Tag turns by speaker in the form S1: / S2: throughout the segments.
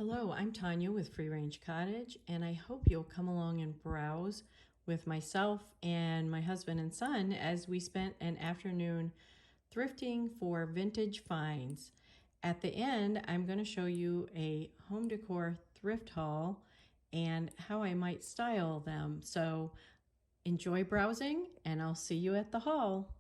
S1: Hello, I'm Tanya with FreeRangeCottage, and I hope you'll come along and browse with myself and my husband and son as we spent an afternoon thrifting for vintage finds. At the end, I'm going to show you a home decor thrift haul and how I might style them. So enjoy browsing, and I'll see you at the haul.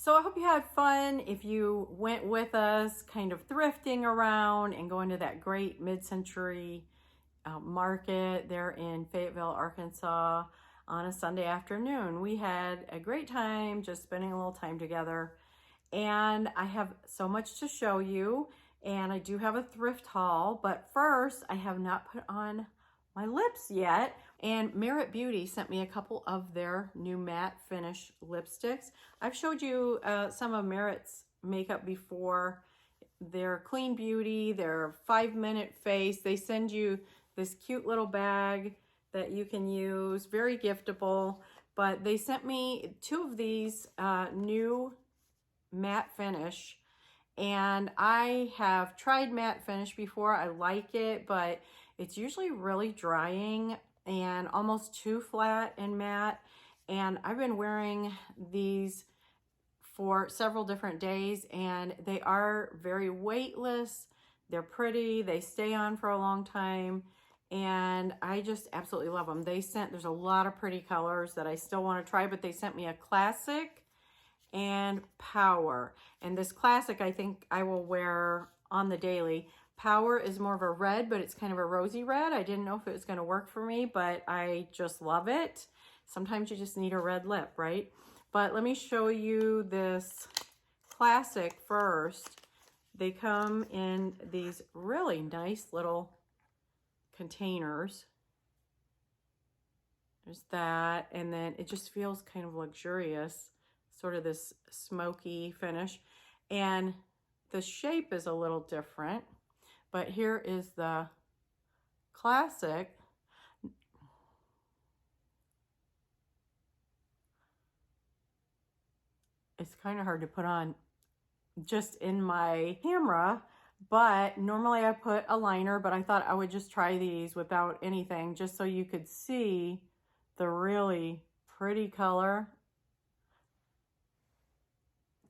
S1: So I hope you had fun. If you went with us kind of thrifting around and going to that great mid-century market there in Fayetteville, Arkansas on a Sunday afternoon. We had a great time just spending a little time together. And I have so much to show you. And I do have a thrift haul. But first, I have not put on my lips yet. And Merit Beauty sent me a couple of their new matte finish lipsticks. I've showed you some of Merit's makeup before. They're clean beauty, they're 5-minute face. They send you this cute little bag that you can use, very giftable. But they sent me 2 of these new matte finish. And I have tried matte finish before. I like it, but it's usually really drying and almost too flat and matte. And I've been wearing these for several different days, and they are very weightless. They're pretty. They stay on for a long time, and I just absolutely love them. There's a lot of pretty colors that I still want to try, but they sent me a classic and power. And this classic, I think I will wear on the daily. Power is more of a red, but it's kind of a rosy red. I didn't know if it was going to work for me, but I just love it. Sometimes you just need a red lip, right? But let me show you this classic first. They come in these really nice little containers. There's that, and then it just feels kind of luxurious, sort of this smoky finish. And the shape is a little different, but here is the classic. It's kind of hard to put on just in my camera, but normally I put a liner, but I thought I would just try these without anything, just so you could see the really pretty color.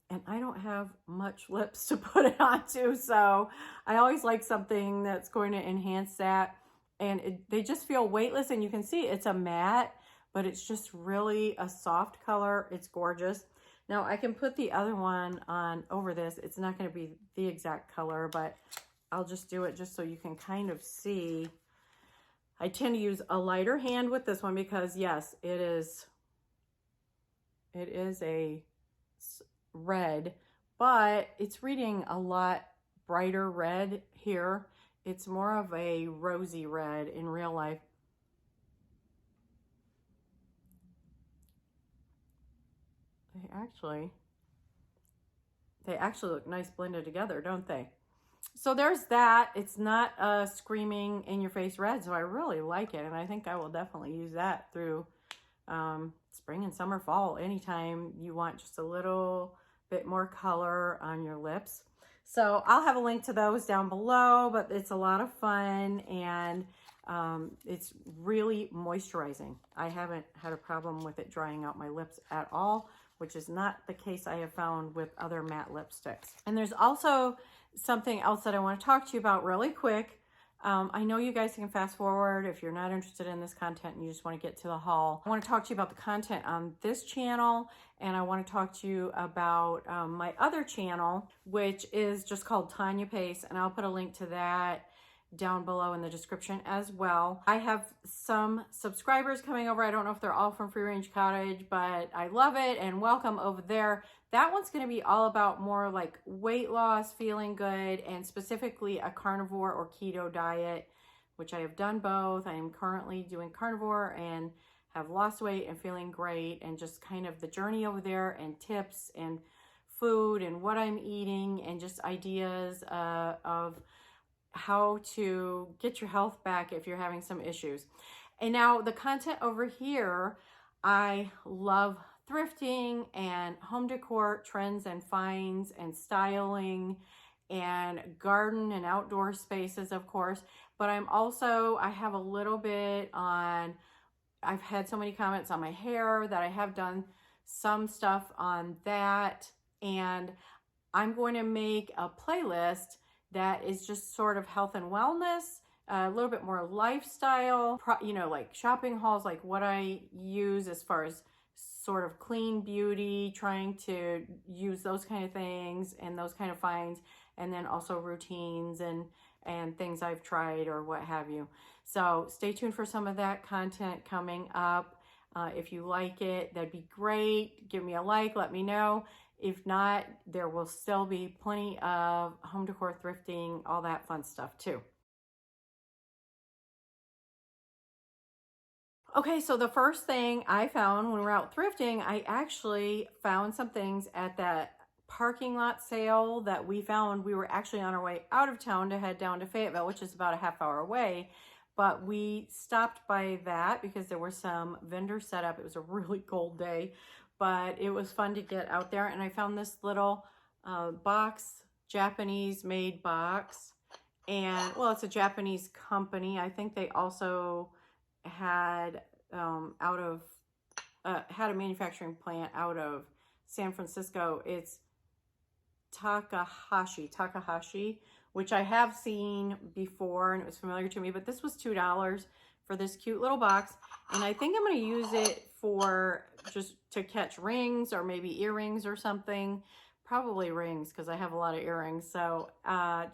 S1: And I don't have much lips to put it onto, so I always like something that's going to enhance that. And they just feel weightless, and you can see it's a matte, but it's just really a soft color. It's gorgeous. Now I can put the other one on over this. It's not going to be the exact color, but I'll just do it just so you can kind of see. I tend to use a lighter hand with this one because yes, it is a red, but it's reading a lot brighter red here. It's more of a rosy red in real life. They actually look nice blended together, don't they? So there's that. It's not a screaming in your face red, so I really like it, and I think I will definitely use that through spring and summer, fall, anytime you want just a little bit more color on your lips. So I'll have a link to those down below, but it's a lot of fun, and it's really moisturizing. I haven't had a problem with it drying out my lips at all, which is not the case I have found with other matte lipsticks. And there's also something else that I want to talk to you about really quick. I know you guys can fast forward if you're not interested in this content and you just want to get to the haul. I want to talk to you about the content on this channel, and I want to talk to you about my other channel, which is just called Tanya Pace, and I'll put a link to that down below in the description as well. I have some subscribers coming over. I don't know if they're all from Free Range Cottage, but I love it and welcome over there. That one's going to be all about more like weight loss, feeling good, and specifically a carnivore or keto diet, which I have done both. I am currently doing carnivore and have lost weight and feeling great, and just kind of the journey over there and tips and food and what I'm eating and just ideas of how to get your health back if you're having some issues. And now the content over here, I love thrifting and home decor trends and finds and styling and garden and outdoor spaces, of course. But I have a little bit on, I've had so many comments on my hair that I have done some stuff on that. And I'm going to make a playlist that is just sort of health and wellness, a little bit more lifestyle, like shopping hauls, like what I use as far as sort of clean beauty, trying to use those kind of things and those kind of finds, and then also routines and things I've tried or what have you. So stay tuned for some of that content coming up. If you like it, that'd be great. Give me a like, let me know. If not, there will still be plenty of home decor, thrifting, all that fun stuff too. Okay, so the first thing I found when we were out thrifting, I actually found some things at that parking lot sale that we found. We were actually on our way out of town to head down to Fayetteville, which is about a half hour away. But we stopped by that because there were some vendors set up. It was a really cold day, but it was fun to get out there. And I found this little box, Japanese made box. And well, it's a Japanese company. I think they also had had a manufacturing plant out of San Francisco. It's Takahashi, which I have seen before and it was familiar to me, but this was $2 for this cute little box. And I think I'm going to use it for just to catch rings or maybe earrings or something. Probably rings because I have a lot of earrings. So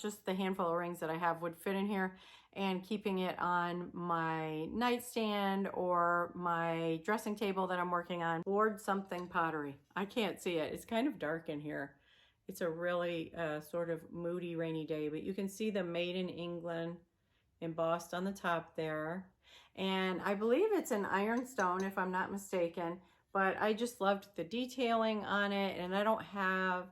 S1: just the handful of rings that I have would fit in here, and keeping it on my nightstand or my dressing table that I'm working on. Lord something pottery. I can't see it. It's kind of dark in here. It's a really sort of moody, rainy day, but you can see the Made in England embossed on the top there. And I believe it's an ironstone if I'm not mistaken, but I just loved the detailing on it. And I don't have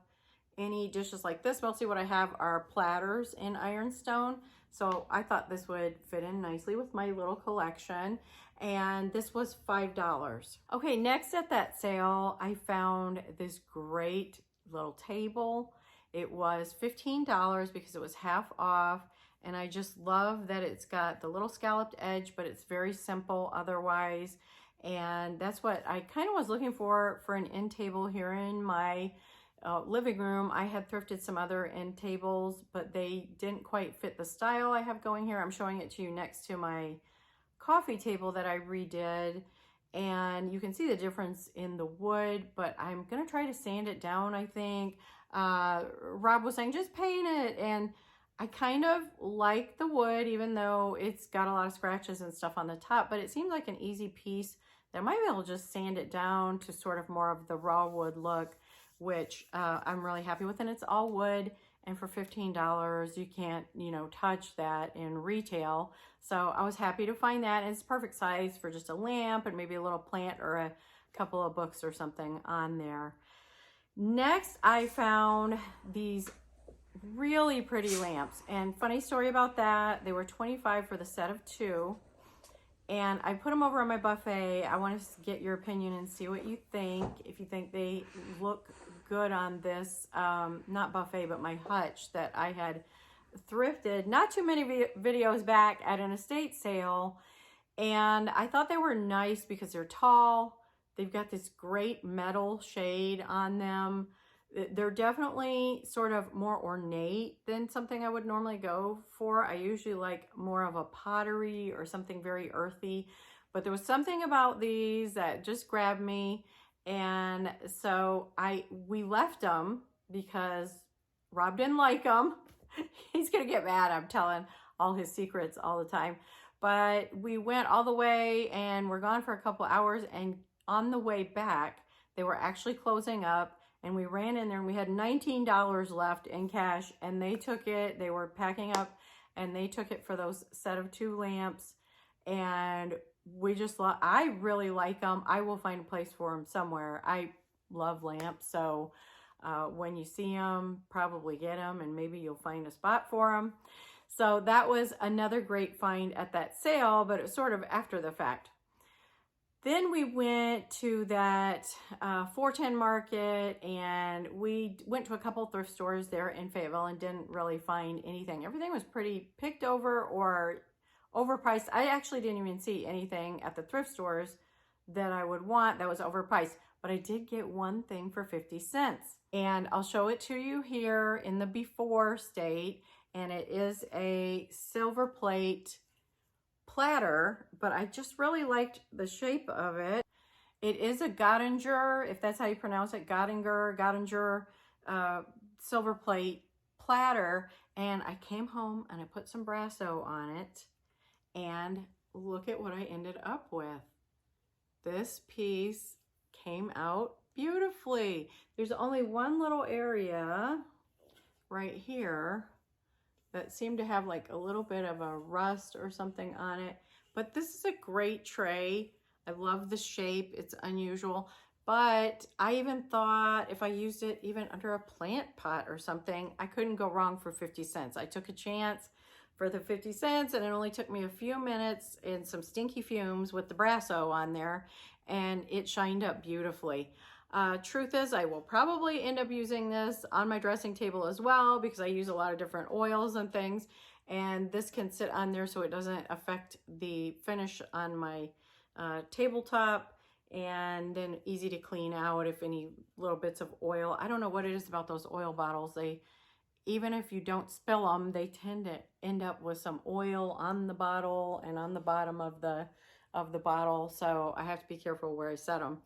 S1: any dishes like this. Mostly what I have are platters in ironstone. So I thought this would fit in nicely with my little collection. And this was $5. Okay, next at that sale, I found this great little table. It was $15 because it was half off. And I just love that it's got the little scalloped edge, but it's very simple otherwise. And that's what I kind of was looking for an end table here in my living room. I had thrifted some other end tables, but they didn't quite fit the style I have going here. I'm showing it to you next to my coffee table that I redid. And you can see the difference in the wood, but I'm going to try to sand it down, I think. Rob was saying, just paint it. And I kind of like the wood, even though it's got a lot of scratches and stuff on the top, but it seems like an easy piece that I might be able to just sand it down to sort of more of the raw wood look, which I'm really happy with. And it's all wood, and for $15, you can't, touch that in retail. So I was happy to find that, and it's perfect size for just a lamp and maybe a little plant or a couple of books or something on there. Next, I found these really pretty lamps, and funny story about that, they were $25 for the set of 2. And I put them over on my buffet. I want to get your opinion and see what you think. If you think they look good on this, not buffet, but my hutch that I had thrifted not too many videos back at an estate sale. And I thought they were nice because they're tall. They've got this great metal shade on them. They're definitely sort of more ornate than something I would normally go for. I usually like more of a pottery or something very earthy, but there was something about these that just grabbed me. And so we left them because Rob didn't like them. He's gonna get mad. I'm telling all his secrets all the time. But we went all the way and we're gone for a couple hours, and on the way back, they were actually closing up. And we ran in there and we had $19 left in cash, and they took it. They were packing up and they took it for those set of 2 lamps. And we just I really like them. I will find a place for them somewhere. I love lamps. So when you see them, probably get them, and maybe you'll find a spot for them. So that was another great find at that sale, but it was sort of after the fact. Then we went to that 410 market, and we went to a couple thrift stores there in Fayetteville and didn't really find anything. Everything was pretty picked over or overpriced. I actually didn't even see anything at the thrift stores that I would want that was overpriced, but I did get one thing for 50 cents. And I'll show it to you here in the before state, and it is a silver plate platter, but I just really liked the shape of it. It is a Gottinger, if that's how you pronounce it, Gottinger silver plate platter. And I came home and I put some Brasso on it. And look at what I ended up with. This piece came out beautifully. There's only one little area right here that seemed to have like a little bit of a rust or something on it. But this is a great tray. I love the shape. It's unusual. But I even thought if I used it even under a plant pot or something, I couldn't go wrong for 50 cents. I took a chance for the 50 cents and it only took me a few minutes and some stinky fumes with the Brasso on there, and it shined up beautifully. Truth is, I will probably end up using this on my dressing table as well because I use a lot of different oils and things, and this can sit on there so it doesn't affect the finish on my tabletop, and then easy to clean out if any little bits of oil. I don't know what it is about those oil bottles. Even if you don't spill them, they tend to end up with some oil on the bottle and on the bottom of the bottle. So I have to be careful where I set them.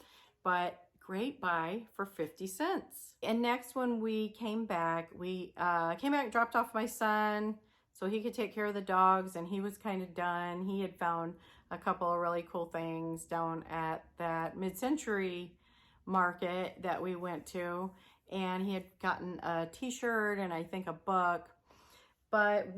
S1: But great buy for 50 cents. And next, when we came back, dropped off my son so he could take care of the dogs, and he was kind of done. He had found a couple of really cool things down at that mid-century market that we went to, and he had gotten a t-shirt and I think a book. But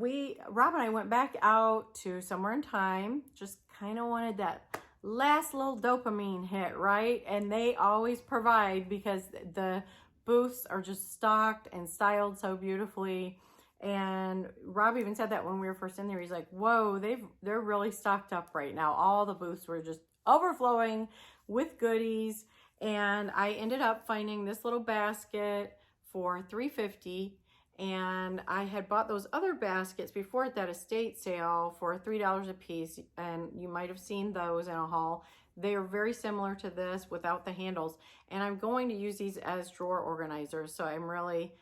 S1: Rob and I went back out to Somewhere in Time, just kind of wanted that last little dopamine hit, right? And they always provide because the booths are just stocked and styled so beautifully. And Rob even said that when we were first in there, he's like, whoa, they're really stocked up right now. All the booths were just overflowing with goodies. And I ended up finding this little basket for $3.50. And I had bought those other baskets before at that estate sale for $3 a piece. And you might have seen those in a haul. They are very similar to this without the handles. And I'm going to use these as drawer organizers. So I'm really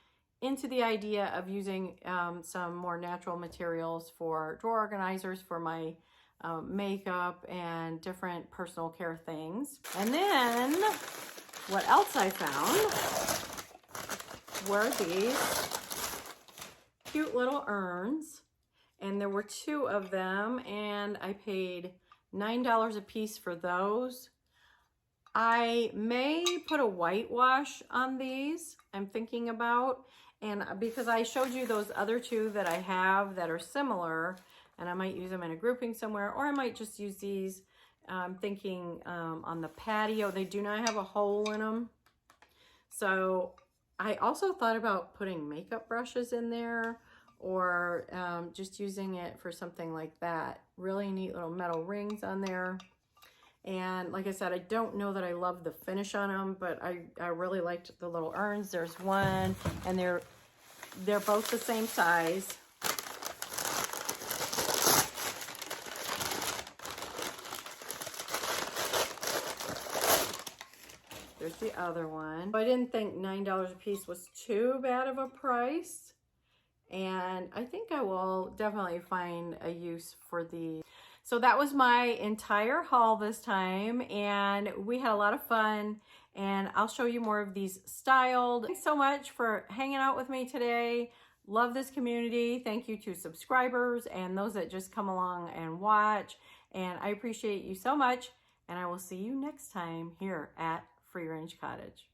S1: into the idea of using some more natural materials for drawer organizers for my makeup and different personal care things. And then what else I found were these cute little urns, and there were 2 of them, and I paid $9 a piece for those. I may put a whitewash on these, I'm thinking about, and because I showed you those other 2 that I have that are similar, and I might use them in a grouping somewhere, or I might just use these, I'm thinking on the patio. They do not have a hole in them. So I also thought about putting makeup brushes in there, or just using it for something like that. Really neat little metal rings on there. And like I said, I don't know that I love the finish on them, but I really liked the little urns. There's one, and they're both the same size. There's the other one. I didn't think $9 a piece was too bad of a price. And I think I will definitely find a use for these. So that was my entire haul this time, and we had a lot of fun, and I'll show you more of these styled. Thanks so much for hanging out with me today. Love this community. Thank you to subscribers and those that just come along and watch, and I appreciate you so much, and I will see you next time here at Free Range Cottage.